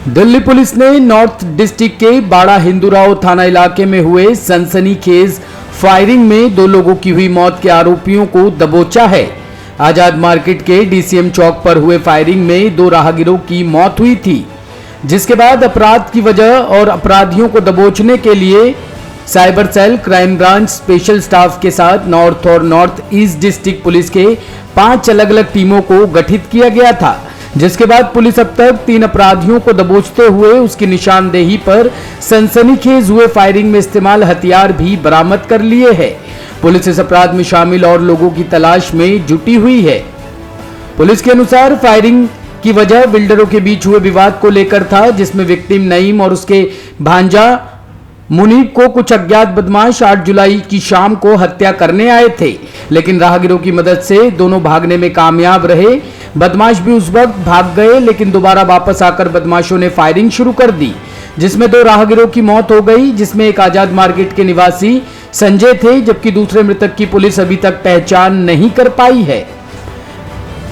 Delhi police ने north district के बाड़ा हिंदूराव थाना इलाके में हुए सनसनीखेज फायरिंग में 2 लोगों की हुई मौत के आरोपियों को दबोचा है। आजाद मार्केट के डीसीएम चौक पर हुए फायरिंग में 2 राहगीरों की मौत हुई थी, जिसके बाद अपराध की वजह और अपराधियों को दबोचने के लिए cyber cell, crime branch, special staff के साथ नॉर्थ और नॉर्थ ईस्ट डिस्ट्रिक्ट पुलिस के 5 अलग अलग टीमों को गठित किया गया था, जिसके बाद पुलिस अब तक 3 अपराधियों को दबोचते हुए उसकी निशानदेही पर सनसनीखेज हुए फायरिंग में इस्तेमाल हथियार भी बरामद कर लिए है। पुलिस इस अपराध में शामिल और लोगों की तलाश में जुटी हुई है। पुलिस के अनुसार फायरिंग की वजह बिल्डरों के बीच हुए विवाद को लेकर था, जिसमें विक्टिम नईम और उसके भांजा मुनीब को कुछ अज्ञात बदमाश 8 जुलाई की शाम को हत्या करने आए थे, लेकिन राहगीरों की मदद से दोनों भागने में कामयाब रहे। बदमाश भी उस वक्त भाग गए, लेकिन दोबारा वापस आकर बदमाशों ने फायरिंग शुरू कर दी, जिसमें 2 राहगीरों की मौत हो गई, जिसमें एक आजाद मार्केट के निवासी संजय थे, जबकि दूसरे मृतक की पुलिस अभी तक पहचान नहीं कर पाई है।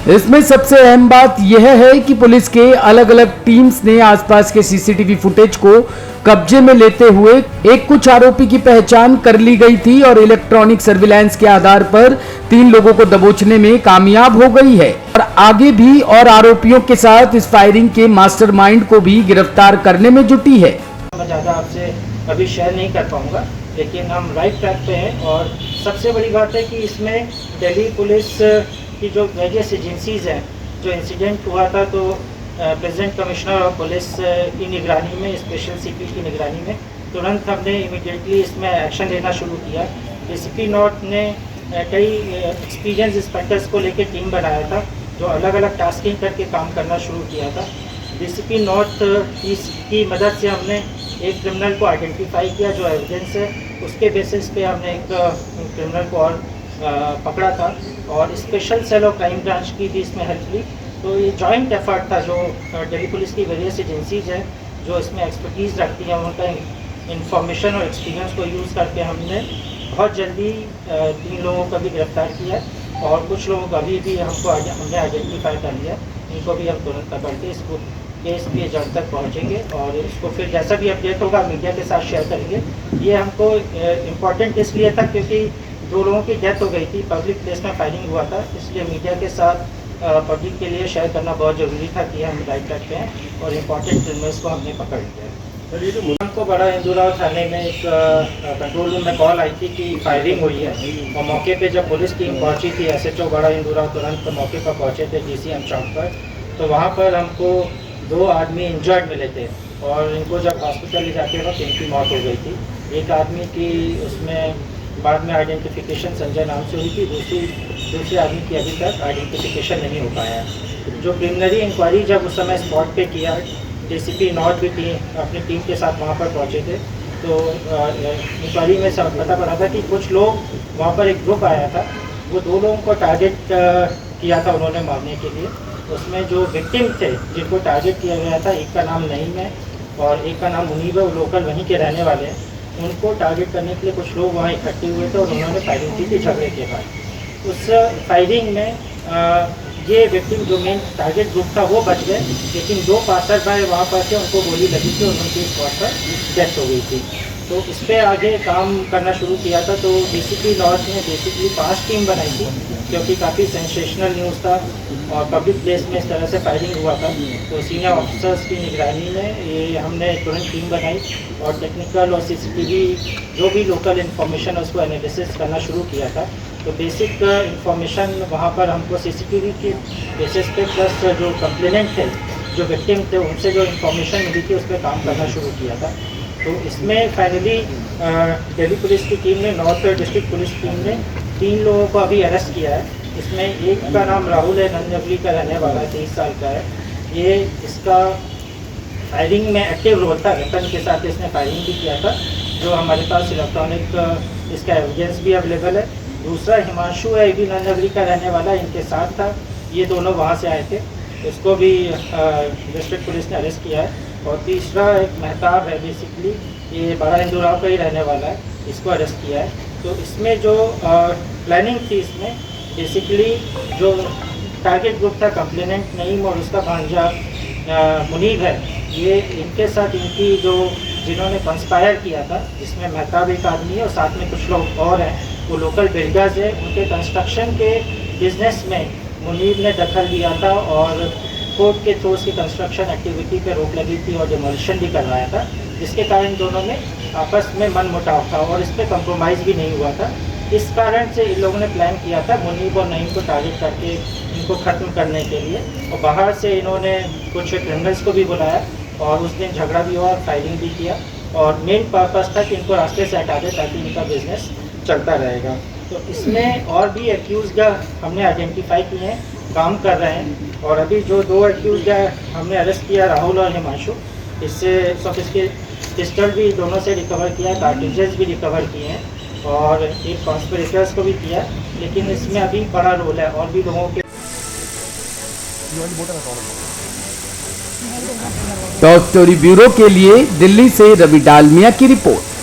इसमें सबसे अहम बात यह है कि पुलिस के अलग अलग टीम्स ने आसपास के सीसीटीवी फुटेज को कब्जे में लेते हुए कुछ आरोपी की पहचान कर ली गई थी और इलेक्ट्रॉनिक सर्विलांस के आधार पर 3 लोगों को दबोचने में कामयाब हो गई है और आगे भी और आरोपियों के साथ इस फायरिंग के मास्टरमाइंड को भी गिरफ्तार करने में जुटी है। मैं ज़्यादा आपसे अभी शेयर नहीं कर पाऊंगा, लेकिन हम राइट ट्रैक पे हैं और सबसे बड़ी बात है कि इसमें दिल्ली पुलिस की जो वेरियस एजेंसीज़ हैं, जो इंसिडेंट हुआ था तो प्रेसिडेंट कमिश्नर ऑफ पुलिस की निगरानी में, स्पेशल सीपी की निगरानी में तुरंत हमने इमीडिएटली इसमें एक्शन लेना शुरू किया। डीसीपी नॉर्थ ने कई एक्सपीरियंस इंस्पेक्टर्स को लेकर टीम बनाया था, जो अलग अलग टास्किंग करके काम करना शुरू किया था। डीसीपी नॉर्थ की मदद से हमने एक क्रिमिनल को आइडेंटिफाई किया, जो एविडेंस है उसके बेसिस पे हमने एक क्रिमिनल को और पकड़ा था और स्पेशल सेल और क्राइम ब्रांच की भी इसमें हेल्प ली। तो ये जॉइंट एफर्ट था, जो दिल्ली पुलिस की वेरियस एजेंसीज हैं जो इसमें एक्सपर्टीज़ रखती हैं, उनका इंफॉर्मेशन और एक्सपीरियंस को यूज़ करके हमने बहुत जल्दी 3 लोगों का भी गिरफ्तार किया और कुछ लोगों का भी हमने आइडेंटिफाई कर लिया। इनको भी हम तुरंत पकड़ के इसको केस भी जल्द तक पहुँचेंगे और इसको फिर जैसा भी अपडेट होगा मीडिया के साथ शेयर करेंगे। ये हमको इम्पोर्टेंट इसलिए था क्योंकि 2 लोगों की डेथ हो गई थी, पब्लिक प्लेस में फायरिंग हुआ था, इसलिए मीडिया के साथ पब्लिक के लिए शेयर करना बहुत ज़रूरी था कि हम राइट ट्रैक पे हैं और इम्पोर्टेंट क्रिमिनल्स को हमने पकड़ लिया है। हमको बड़ा हिंदूराव थाने में एक कंट्रोल रूम में कॉल आई थी कि फायरिंग हुई है और मौके पे जब पुलिस टीम पहुंची थी, एसएचओ बड़ा हिंदूराव तुरंत मौके पर पहुंचे थे डीसीएम चौक पर, तो वहाँ पर हमको 2 आदमी इंजर्ड मिले थे और इनको जब हॉस्पिटल ले जाते वक्त इनकी मौत हो गई थी। एक आदमी की उसमें बाद में आइडेंटिफिकेशन संजय नाम से हुई थी, दूसरे आदमी की अभी तक आइडेंटिफिकेशन नहीं हो पाया है। जो प्रिलिमिनरी इंक्वायरी जब उस समय स्पॉट पे किया, डीसीपी नॉर्थ भी अपनी टीम के साथ वहाँ पर पहुँचे थे, तो इंक्वायरी में सब पता पड़ा था कि कुछ लोग वहाँ पर एक ग्रुप आया था, वो 2 लोगों को टारगेट किया था उन्होंने मारने के लिए। उसमें जो विक्टिम थे जिनको टारगेट किया गया था, एक का नाम नईम है और एक का नाम मुनीब है, वो लोकल वहीं के रहने वाले हैं। उनको टारगेट करने के लिए कुछ लोग वहाँ इकट्ठे हुए थे और उन्होंने फायरिंग की थी झगड़े के बाद। उस फायरिंग में ये विक्टिम जो मेन टारगेट ग्रुप था वो बच गए, लेकिन 2 पासर भाई वहाँ पर थे, उनको गोली लगी थी और उनकी स्पॉट पर डेथ हो गई थी। तो इस पर आगे काम करना शुरू किया था। तो डीसीपी नॉर्थ ने बेसिकली 5 टीम बनाई थी, क्योंकि काफ़ी सेंसेशनल न्यूज़ था और पब्लिक प्लेस में इस तरह से फायरिंग हुआ था। तो सीनियर ऑफिसर्स की निगरानी में ये हमने तुरंत टीम बनाई और टेक्निकल और सीसीटीवी जो भी लोकल इन्फॉर्मेशन है उसको एनालिसिस करना शुरू किया था। तो बेसिक इन्फॉर्मेशन वहाँ पर हमको सीसीटीवी के बेसिस पे प्लस जो कंप्लेनेंट थे, जो विक्टिम थे, उनसे जो इन्फॉर्मेशन मिली थी उस पर काम करना शुरू किया था। तो इसमें फाइनली दिल्ली पुलिस की टीम ने, नॉर्थ डिस्ट्रिक्ट पुलिस टीम ने 3 लोगों को अभी अरेस्ट किया है। इसमें एक का नाम राहुल है, नंजवली का रहने वाला है, 23 साल का है। ये इसका फायरिंग में एक्टिव रोल था, वेपन के साथ इसने फायरिंग भी किया था, जो हमारे पास इलेक्ट्रॉनिक इसका एविडेंस भी अवेलेबल है। दूसरा हिमांशु है, ये भी नंजवली का रहने वाला, इनके साथ था, ये दोनों वहाँ से आए थे, इसको भी डिस्ट्रिक्ट पुलिस ने अरेस्ट किया है। और तीसरा एक महताब है, बेसिकली ये बड़ा हिंदूराव का ही रहने वाला है, इसको अरेस्ट किया है। तो इसमें जो प्लानिंग थी, इसमें बेसिकली जो टारगेट ग्रुप था कंप्लेनेंट नईम और उसका भांजा मुनीब है, ये इनके साथ इनकी जो जिन्होंने कंस्पायर किया था, जिसमें मेहताब एक आदमी है और साथ में कुछ लोग और हैं, वो लोकल बिल्डर्स हैं, उनके कंस्ट्रक्शन के बिजनेस में मुनीब ने दखल दिया था और कोर्ट के थ्रू उसकी कंस्ट्रक्शन एक्टिविटी पे रोक लगी थी और डिमोलिशन भी करवाया था, जिसके कारण दोनों में आपस में मनमुटाव था और इस पर कंप्रोमाइज़ भी नहीं हुआ था। इस कारण से इन लोगों ने प्लान किया था मुनीब और नईम को टारगेट करके इनको ख़त्म करने के लिए, और बाहर से इन्होंने कुछ क्रिमिनल्स को भी बुलाया और उस दिन झगड़ा भी हुआ, फायरिंग भी किया, और मेन पर्पस था कि इनको रास्ते से हटा दे ताकि इनका बिजनेस चलता रहेगा। तो इसमें और भी एक्यूज़ हमने आइडेंटिफाई किए हैं, काम कर रहे हैं, और अभी जो 2 एक्यूज़ हमने अरेस्ट किया, राहुल और हिमांशु, इससे पिस्टल भी दोनों से रिकवर किया, कार्ट्रिजेस भी रिकवर किए हैं और एक कॉन्स्पिरेटर्स को भी किया, लेकिन इसमें अभी बड़ा रोल है और भी लोगों के। टॉप स्टोरी ब्यूरो के लिए दिल्ली से रवि डालमिया की रिपोर्ट।